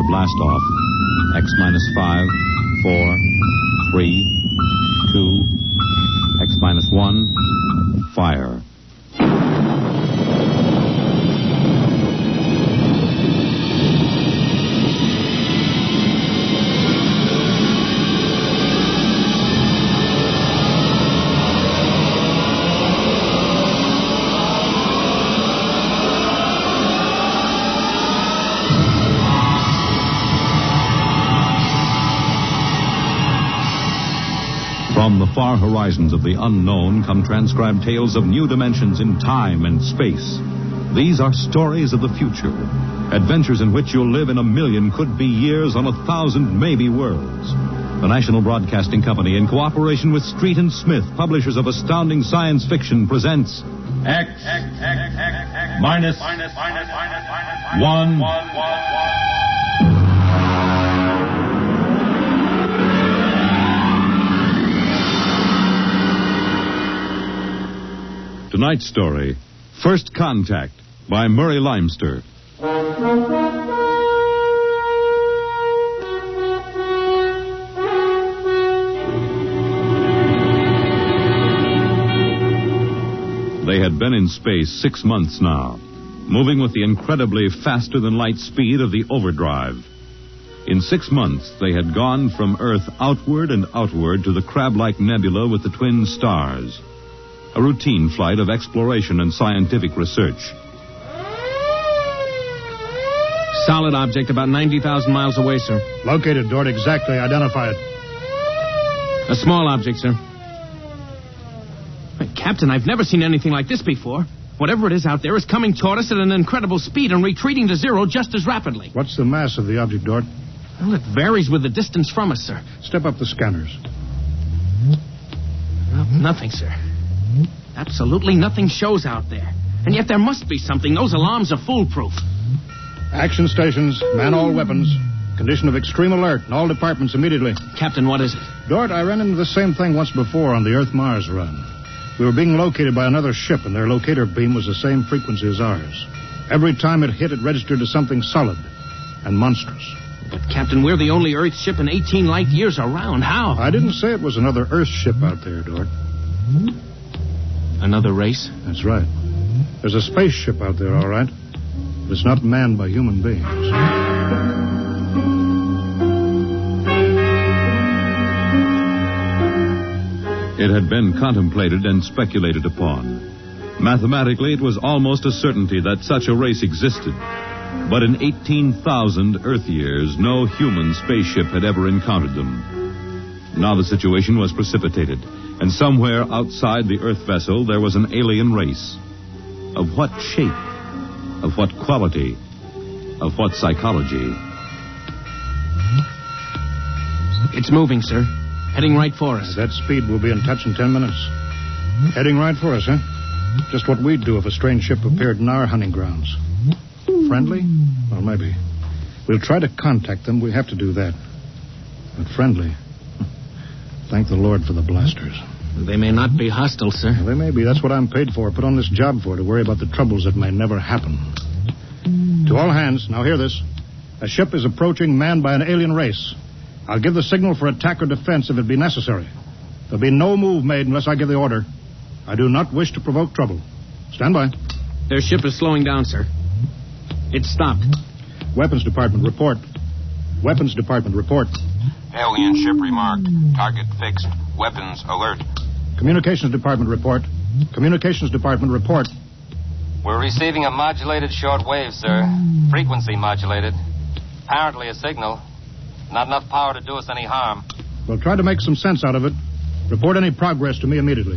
blast off. X minus 5, 4, 3, 2, X minus 1, fire. From the far horizons of the unknown come transcribed tales of new dimensions in time and space. These are stories of the future, adventures in which you'll live in a million could-be years on 1,000 maybe worlds. The National Broadcasting Company, in cooperation with Street and Smith, publishers of astounding science fiction, presents X minus 1. Tonight's story, First Contact, by Murray Leinster. They had been in space 6 months now, moving with the incredibly faster-than-light speed of the overdrive. In 6 months, they had gone from Earth outward and outward to the crab-like nebula with the twin stars. A routine flight of exploration and scientific research. Solid object about 90,000 miles away, sir. Located, Dort. Exactly. Identify it. A small object, sir. Hey, Captain, I've never seen anything like this before. Whatever it is out there is coming toward us at an incredible speed and retreating to zero just as rapidly. What's the mass of the object, Dort? Well, it varies with the distance from us, sir. Step up the scanners. Nothing, sir. Absolutely nothing shows out there. And yet there must be something. Those alarms are foolproof. Action stations, man all weapons. Condition of extreme alert in all departments immediately. Captain, what is it? Dort, I ran into the same thing once before on the Earth-Mars run. We were being located by another ship, and their locator beam was the same frequency as ours. Every time it hit, it registered as something solid and monstrous. But, Captain, we're the only Earth ship in 18 light years around. How? I didn't say it was another Earth ship out there, Dort. Another race? That's right. There's a spaceship out there, all right. But it's not manned by human beings. It had been contemplated and speculated upon. Mathematically, it was almost a certainty that such a race existed. But in 18,000 Earth years, no human spaceship had ever encountered them. Now the situation was precipitated, and somewhere outside the Earth vessel there was an alien race. Of what shape? Of what quality? Of what psychology? It's moving, sir. Heading right for us. At that speed, we'll be in touch in 10 minutes. Heading right for us, huh? Just what we'd do if a strange ship appeared in our hunting grounds. Friendly? Well, maybe. We'll try to contact them. We have to do that. But friendly? Thank the Lord for the blasters. They may not be hostile, sir. Well, they may be. That's what I'm paid for. Put on this job for, to worry about the troubles that may never happen. To all hands, now hear this. A ship is approaching manned by an alien race. I'll give the signal for attack or defense if it be necessary. There'll be no move made unless I give the order. I do not wish to provoke trouble. Stand by. Their ship is slowing down, sir. It's stopped. Weapons Department, report. Weapons Department, report. Alien ship remarked. Target fixed. Weapons alert. Communications Department, report. Communications Department, report. We're receiving a modulated short wave, sir. Frequency modulated. Apparently a signal. Not enough power to do us any harm. We'll try to make some sense out of it. Report any progress to me immediately.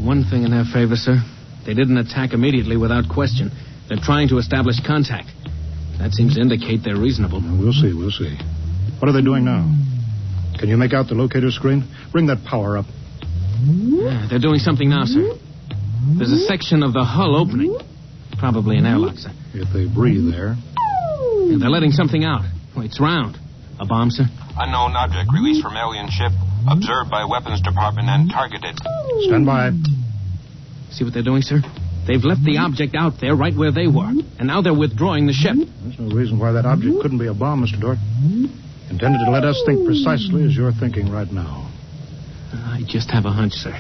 One thing in their favor, sir. They didn't attack immediately without question. They're trying to establish contact. That seems to indicate they're reasonable. We'll see. What are they doing now? Can you make out the locator screen? Bring that power up. Yeah, they're doing something now, sir. There's a section of the hull opening. Probably an airlock, sir. If they breathe there. Yeah, they're letting something out. Oh, it's round. A bomb, sir? Unknown object released from alien ship. Observed by Weapons Department and targeted. Stand by. See what they're doing, sir? They've left the object out there right where they were, and now they're withdrawing the ship. There's no reason why that object couldn't be a bomb, Mr. Dort. Intended to let us think precisely as you're thinking right now. I just have a hunch, sir.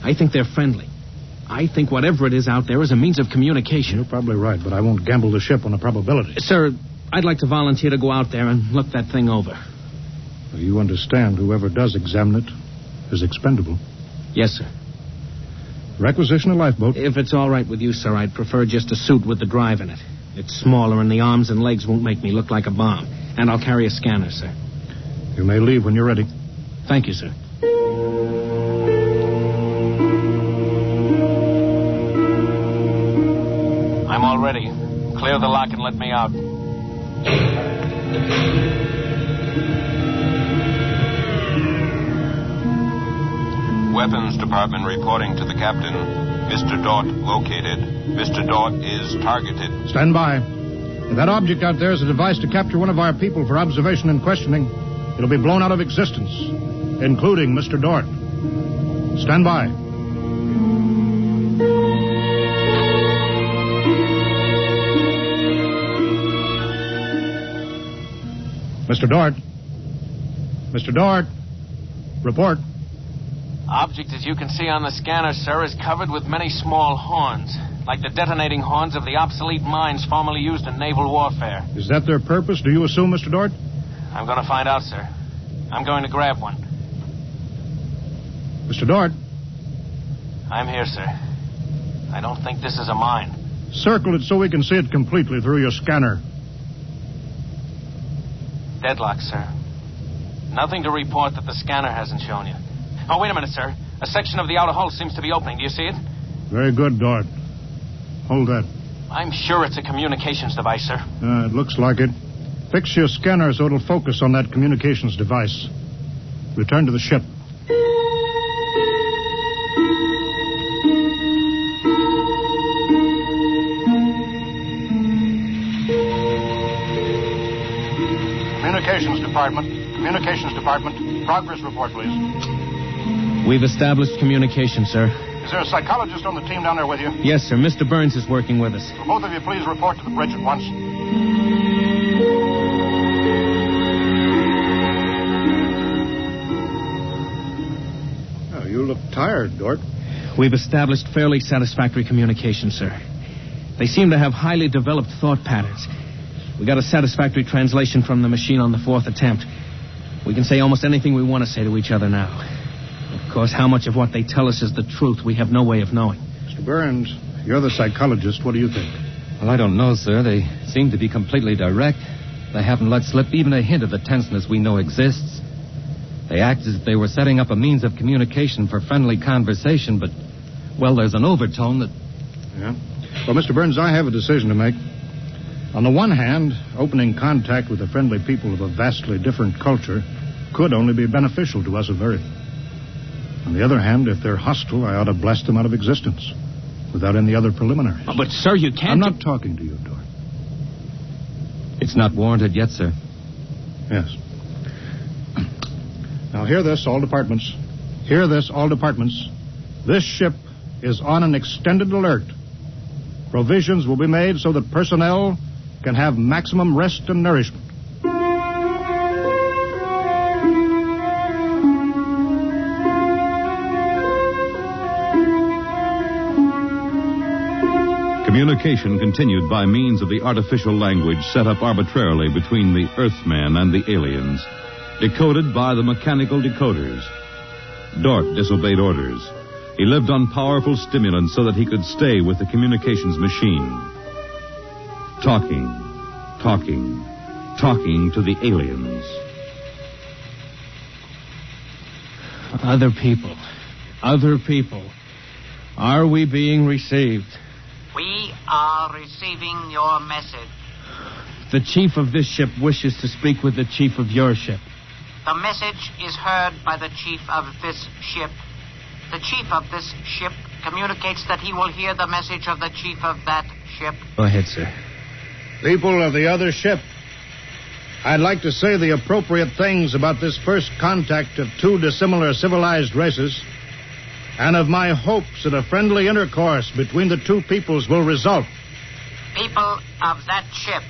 I think they're friendly. I think whatever it is out there is a means of communication. You're probably right, but I won't gamble the ship on a probability. Sir, I'd like to volunteer to go out there and look that thing over. Well, you understand whoever does examine it is expendable. Yes, sir. Requisition a lifeboat. If it's all right with you, sir, I'd prefer just a suit with the drive in it. It's smaller and the arms and legs won't make me look like a bomb. And I'll carry a scanner, sir. You may leave when you're ready. Thank you, sir. I'm all ready. Clear the lock and let me out. Weapons Department reporting to the captain. Mr. Dort located. Mr. Dort is targeted. Stand by. If that object out there is a device to capture one of our people for observation and questioning, it'll be blown out of existence, including Mr. Dort. Stand by. Mr. Dort. Mr. Dort. Report. Object, as you can see on the scanner, sir, is covered with many small horns, like the detonating horns of the obsolete mines formerly used in naval warfare. Is that their purpose, do you assume, Mr. Dort? I'm going to find out, sir. I'm going to grab one. Mr. Dort. I'm here, sir. I don't think this is a mine. Circle it so we can see it completely through your scanner. Deadlock, sir. Nothing to report that the scanner hasn't shown you. Oh, wait a minute, sir. A section of the outer hull seems to be opening. Do you see it? Very good, Dort. Hold that. I'm sure it's a communications device, sir. It looks like it. Fix your scanner so it'll focus on that communications device. Return to the ship. Communications Department. Progress report, please. We've established communication, sir. Is there a psychologist on the team down there with you? Yes, sir. Mr. Burns is working with us. Will both of you please report to the bridge at once? Oh, you look tired, Dort. We've established fairly satisfactory communication, sir. They seem to have highly developed thought patterns. We got a satisfactory translation from the machine on the fourth attempt. We can say almost anything we want to say to each other now. Of course, how much of what they tell us is the truth, we have no way of knowing. Mr. Burns, you're the psychologist. What do you think? Well, I don't know, sir. They seem to be completely direct. They haven't let slip even a hint of the tenseness we know exists. They act as if they were setting up a means of communication for friendly conversation, but, well, there's an overtone that... Yeah? Well, Mr. Burns, I have a decision to make. On the one hand, opening contact with the friendly people of a vastly different culture could only be beneficial to us of Earth. On the other hand, if they're hostile, I ought to blast them out of existence without any other preliminaries. Oh, but, sir, you can't... I'm not talking to you, Dort. It's not warranted yet, sir. Yes. Now, hear this, all departments. Hear this, all departments. This ship is on an extended alert. Provisions will be made so that personnel can have maximum rest and nourishment. Communication continued by means of the artificial language set up arbitrarily between the Earthman and the aliens, decoded by the mechanical decoders. Dort disobeyed orders. He lived on powerful stimulants so that he could stay with the communications machine. Talking to the aliens. Other people. Are we being received? We are receiving your message. The chief of this ship wishes to speak with the chief of your ship. The message is heard by the chief of this ship. The chief of this ship communicates that he will hear the message of the chief of that ship. Go ahead, sir. People of the other ship, I'd like to say the appropriate things about this first contact of two dissimilar civilized races. and of my hopes that a friendly intercourse between the two peoples will result. People of that ship,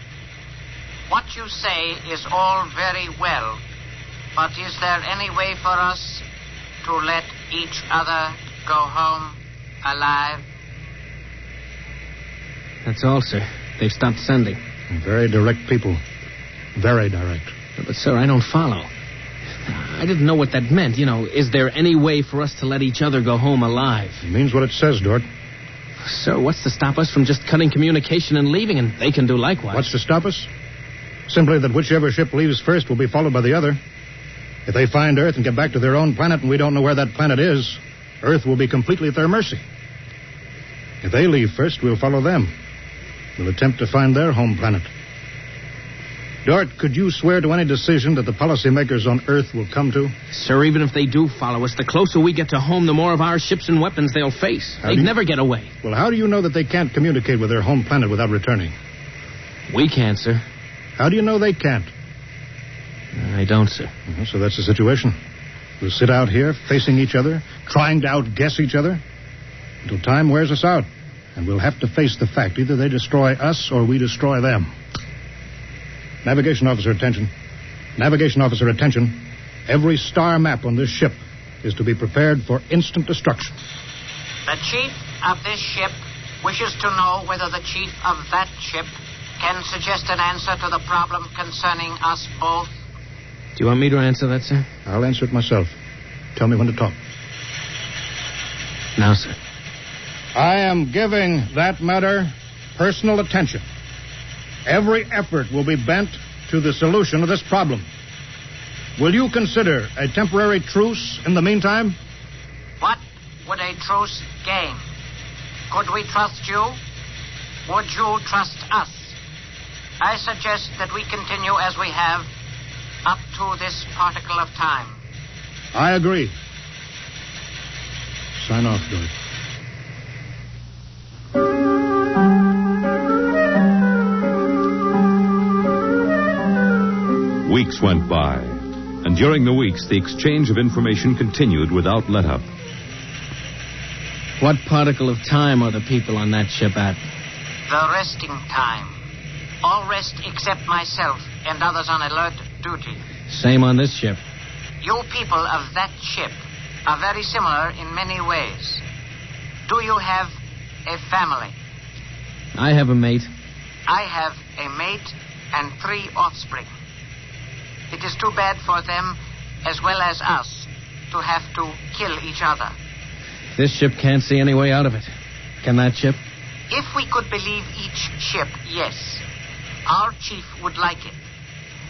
what you say is all very well, but is there any way for us to let each other go home alive? That's all, sir. They've stopped sending. Very direct people. Very direct. But, sir, I don't follow. I didn't know what that meant. Is there any way for us to let each other go home alive? It means what it says, Dort. Sir, what's to stop us from just cutting communication and leaving, and they can do likewise? What's to stop us? Simply that whichever ship leaves first will be followed by the other. If they find Earth and get back to their own planet and we don't know where that planet is, Earth will be completely at their mercy. If they leave first, we'll follow them. We'll attempt to find their home planet. Dort, could you swear to any decision that the policymakers on Earth will come to? Sir, even if they do follow us, the closer we get to home, the more of our ships and weapons they'll face. They'd never get away. Well, how do you know that they can't communicate with their home planet without returning? We can't, sir. How do you know they can't? I don't, sir. So that's the situation. We'll sit out here, facing each other, trying to outguess each other, until time wears us out. And we'll have to face the fact. Either they destroy us or we destroy them. Navigation officer, attention. Navigation officer, attention. Every star map on this ship is to be prepared for instant destruction. The chief of this ship wishes to know whether the chief of that ship can suggest an answer to the problem concerning us both. Do you want me to answer that, sir? I'll answer it myself. Tell me when to talk. Now, sir. I am giving that matter personal attention. Every effort will be bent to the solution of this problem. Will you consider a temporary truce in the meantime? What would a truce gain? Could we trust you? Would you trust us? I suggest that we continue as we have up to this particle of time. I agree. Sign off, George. Weeks went by, and during the weeks, the exchange of information continued without let-up. What particle of time are the people on that ship at? The resting time. All rest except myself and others on alert duty. Same on this ship. You people of that ship are very similar in many ways. Do you have a family? I have a mate. I have a mate and 3 offspring. It is too bad for them, as well as us, to have to kill each other. This ship can't see any way out of it. Can that ship? If we could believe each ship, yes. Our chief would like it.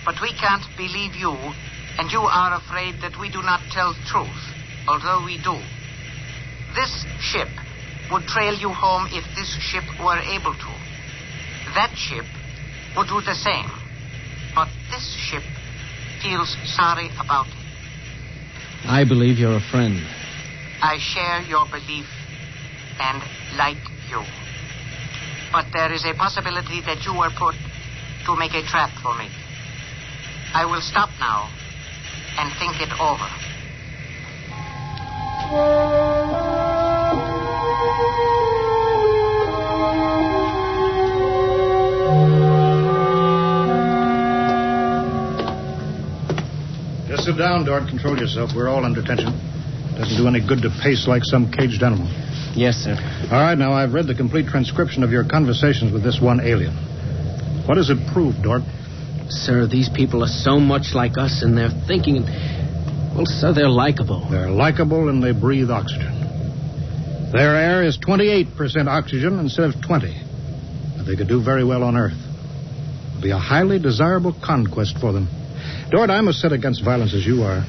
But we can't believe you, and you are afraid that we do not tell truth, although we do. This ship would trail you home if this ship were able to. That ship would do the same. But this ship feels sorry about it. I believe you're a friend. I share your belief and like you. But there is a possibility that you were put to make a trap for me. I will stop now and think it over. Just sit down, Dort. Control yourself. We're all under tension. Doesn't do any good to pace like some caged animal. Yes, sir. All right, now I've read the complete transcription of your conversations with this one alien. What does it prove, Dort? Sir, these people are so much like us in their thinking. Well, sir, they're likable. They're likable and they breathe oxygen. Their air is 28% oxygen instead of 20. But they could do very well on Earth. It would be a highly desirable conquest for them. Dort, I'm as set against violence as you are.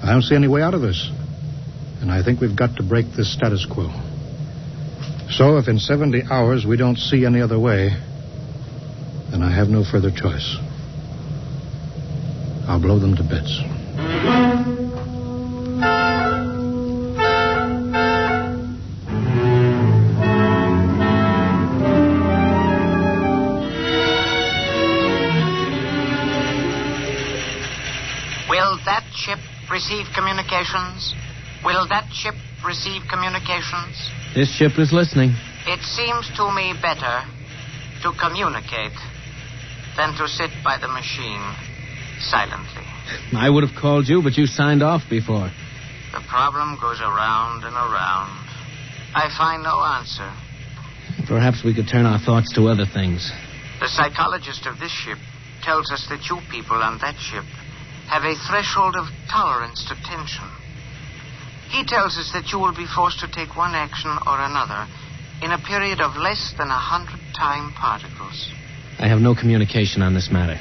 I don't see any way out of this. And I think we've got to break this status quo. So if in 70 hours we don't see any other way, then I have no further choice. I'll blow them to bits. Will that ship receive communications? Will that ship receive communications? This ship is listening. It seems to me better to communicate than to sit by the machine silently. I would have called you, but you signed off before. The problem goes around and around. I find no answer. Perhaps we could turn our thoughts to other things. The psychologist of this ship tells us that you people on that ship have a threshold of tolerance to tension. He tells us that you will be forced to take one action or another in a period of less than 100 time particles. I have no communication on this matter.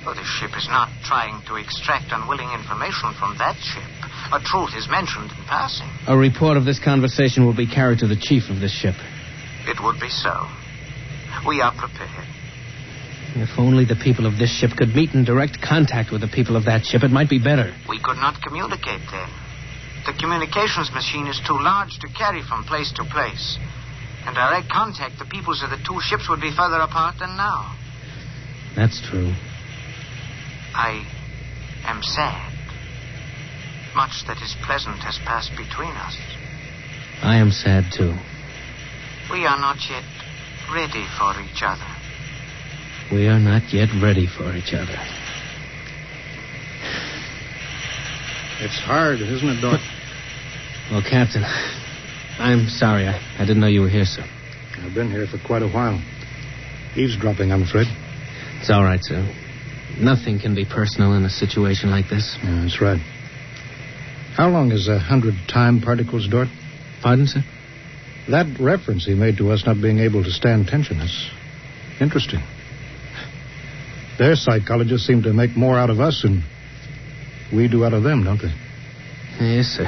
Oh, the ship is not trying to extract unwilling information from that ship. A truth is mentioned in passing. A report of this conversation will be carried to the chief of this ship. It would be so. We are prepared. If only the people of this ship could meet in direct contact with the people of that ship, it might be better. We could not communicate then. The communications machine is too large to carry from place to place. In direct contact, the peoples of the two ships would be further apart than now. That's true. I am sad. Much that is pleasant has passed between us. I am sad, too. We are not yet ready for each other. We are not yet ready for each other. It's hard, isn't it, Dort? Well, Captain, I'm sorry. I didn't know you were here, sir. I've been here for quite a while. Eavesdropping, I'm afraid. It's all right, sir. Nothing can be personal in a situation like this. Yeah, that's right. How long is 100 time particles, Dort? Pardon, sir? That reference he made to us not being able to stand tension is interesting. Their psychologists seem to make more out of us than we do out of them, don't they? Yes, sir.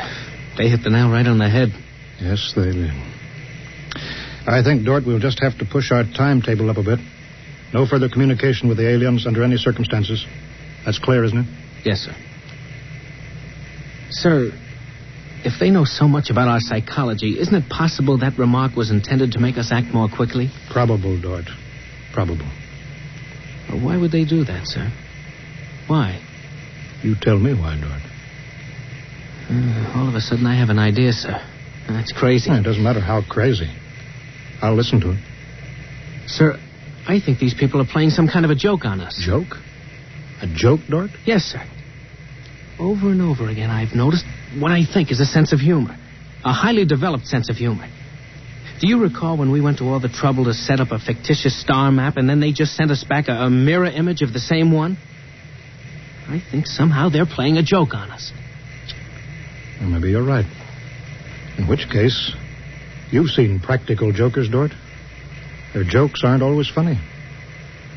They hit the nail right on the head. Yes, they did. I think, Dort, we'll just have to push our timetable up a bit. No further communication with the aliens under any circumstances. That's clear, isn't it? Yes, sir. Sir, if they know so much about our psychology, isn't it possible that remark was intended to make us act more quickly? Probable, Dort. Probable. Well, why would they do that, sir? Why? You tell me why, Dort. All of a sudden, I have an idea, sir. That's crazy. It doesn't matter how crazy. I'll listen to it. Sir, I think these people are playing some kind of a joke on us. Joke? A joke, Dort? Yes, sir. Over and over again, I've noticed what I think is a sense of humor. A highly developed sense of humor. Do you recall when we went to all the trouble to set up a fictitious star map and then they just sent us back a mirror image of the same one? I think somehow they're playing a joke on us. Well, maybe you're right. In which case, you've seen practical jokers, Dort. Their jokes aren't always funny.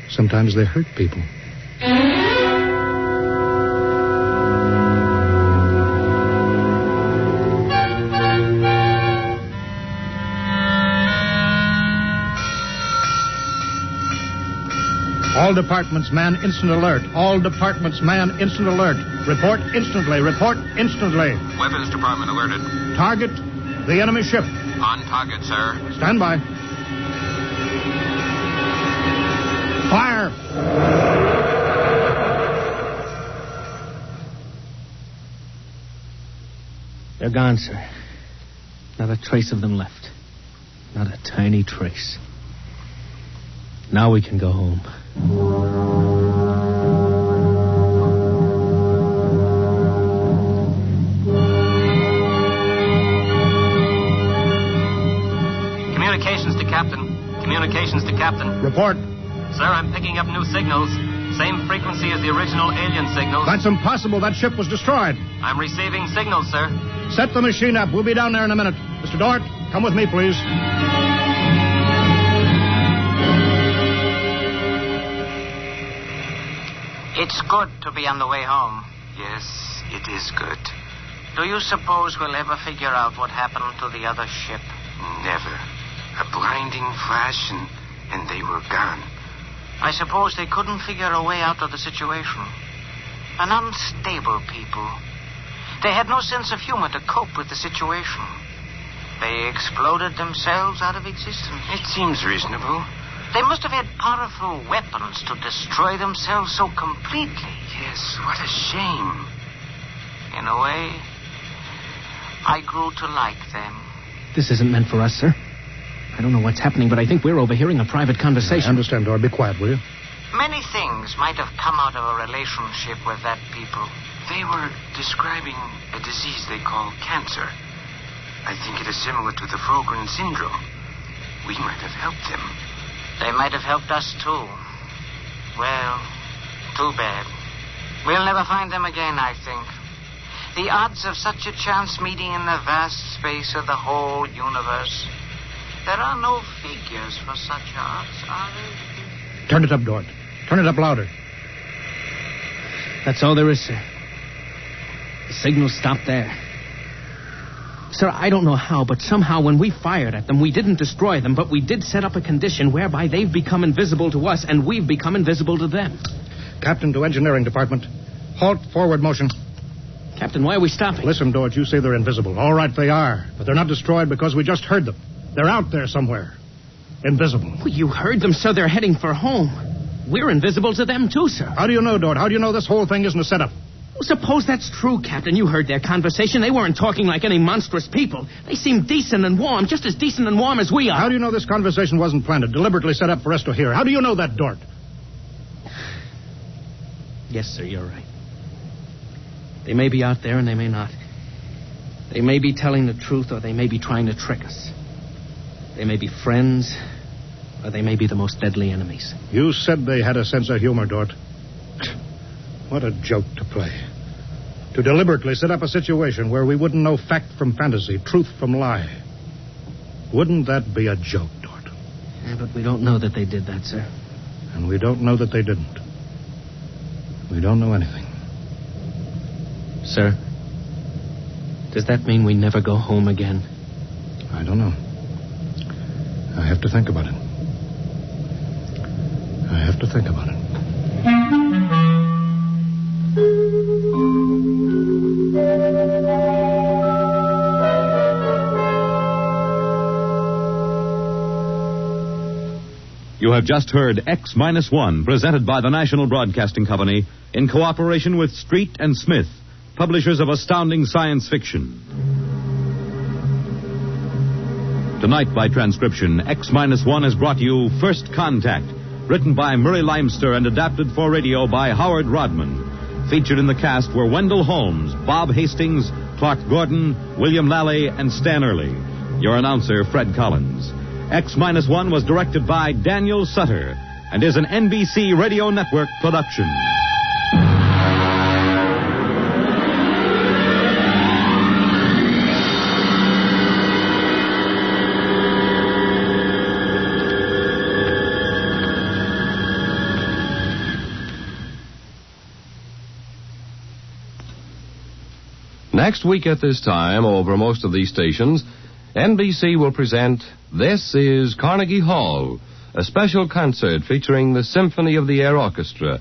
Sometimes they hurt people. All departments, man, instant alert. All departments, man, instant alert. Report instantly. Report instantly. Weapons Department alerted. Target, the enemy ship. On target, sir. Stand by. Fire! They're gone, sir. Not a trace of them left. Not a tiny trace. Now we can go home. Communications to Captain. Communications to Captain. Report. Sir, I'm picking up new signals. Same frequency as the original alien signals. That's impossible. That ship was destroyed. I'm receiving signals, sir. Set the machine up. We'll be down there in a minute. Mr. Dort, come with me, please. It's good to be on the way home. Yes, it is good. Do you suppose we'll ever figure out what happened to the other ship? Never. A blinding flash and they were gone. I suppose they couldn't figure a way out of the situation. An unstable people. They had no sense of humor to cope with the situation. They exploded themselves out of existence. It seems reasonable. They must have had powerful weapons to destroy themselves so completely. Yes, what a shame. In a way, I grew to like them. This isn't meant for us, sir. I don't know what's happening, but I think we're overhearing a private conversation. I understand, Dora. Be quiet, will you? Many things might have come out of a relationship with that people. They were describing a disease they call cancer. I think it is similar to the Frogren syndrome. We might have helped them. They might have helped us, too. Well, too bad. We'll never find them again, I think. The odds of such a chance meeting in the vast space of the whole universe. There are no figures for such odds, are there? Turn it up, Dort. Turn it up louder. That's all there is, sir. The signal stopped there. Sir, I don't know how, but somehow when we fired at them, we didn't destroy them, but we did set up a condition whereby they've become invisible to us and we've become invisible to them. Captain to Engineering Department. Halt, forward motion. Captain, why are we stopping? Listen, Dort, you say they're invisible. All right, they are. But they're not destroyed because we just heard them. They're out there somewhere. Invisible. Well, you heard them, sir. They're heading for home. We're invisible to them, too, sir. How do you know, Dort? How do you know this whole thing isn't a setup? Well, suppose that's true, Captain. You heard their conversation. They weren't talking like any monstrous people. They seemed decent and warm, just as decent and warm as we are. How do you know this conversation wasn't planted, deliberately set up for us to hear? How do you know that, Dort? Yes, sir, you're right. They may be out there and they may not. They may be telling the truth or they may be trying to trick us. They may be friends or they may be the most deadly enemies. You said they had a sense of humor, Dort. What a joke to play. To deliberately set up a situation where we wouldn't know fact from fantasy, truth from lie. Wouldn't that be a joke, Dort? Yeah, but we don't know that they did that, sir. And we don't know that they didn't. We don't know anything. Sir, does that mean we never go home again? I don't know. I have to think about it. I have to think about it. You have just heard X-1, presented by the National Broadcasting Company in cooperation with Street and Smith, publishers of astounding science fiction. Tonight, by transcription, X-1 has brought you First Contact, written by Murray Leinster and adapted for radio by Howard Rodman. Featured in the cast were Wendell Holmes, Bob Hastings, Clark Gordon, William Lally, and Stan Early. Your announcer, Fred Collins. X-1 was directed by Daniel Sutter and is an NBC Radio Network production. Next week at this time, over most of these stations, NBC will present This is Carnegie Hall, a special concert featuring the Symphony of the Air Orchestra,